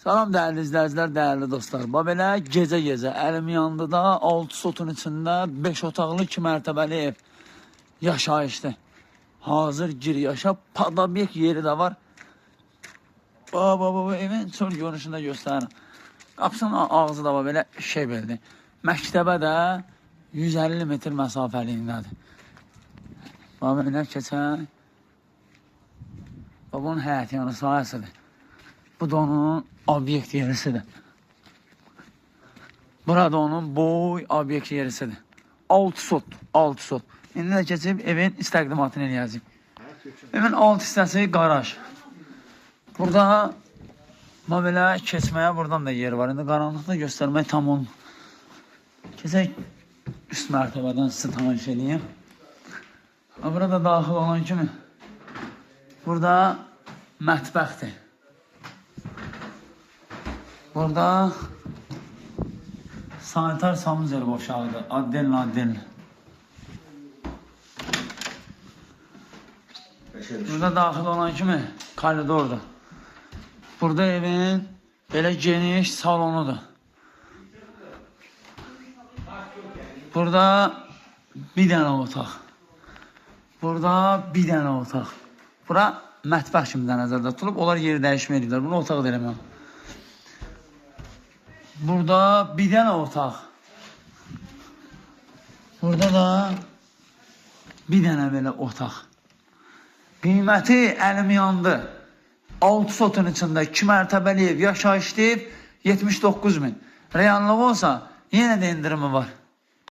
Salam değerli izləyicilər, değerli dostlar. Belə gecə-gecə əlim yandı da 6 sotun içində 5 otaqlı 2 mərtəbəli ev yaşayışdı. Hazır gir yaşa, padabiyek yeri də var. Baba evin çöl görünüşündə göstərin. Qapısının ağzı da var, belə şey verdi. Məktəbə də 150 metr məsafəliyindədir. Baba belə keçən. Babanın həyət yanı sahəsidir. Bu da onun obyekt yerisidir. Burada onun boy obyekt yerisidir. 6 sot, 6 sot. İndi də keçib evin istəqdimatını eləyəcək. Evin alt hissəsi qaraj. Burada belə keçməyə buradan da yer var. İndi qaranlıqda göstərmək tam olmur. Keçək üst mərtəbədən sizi tanış edeyim. Burada daxil olan kimi burada mətbəxdir. Burada sanitar sanuzel boşaldı. Addelin. Burada daxil olan kimi koridordur. Burada evin belə geniş salonudur. Burada bir dənə otaq. Burada bir dənə otaq. Bura mətbəx kimi də nəzərdə tutulub. Onlar yeri dəyişmə edirlər. Bunu otaq eləməm. Burada bir dənə otaq. Burada da bir dənə belə otaq. Qiyməti əlim yandı. 6 sotun içində 2 mərtəbəli ev yaşayışlı ev 79.000. Reallığı olsa yenə də indirimi var.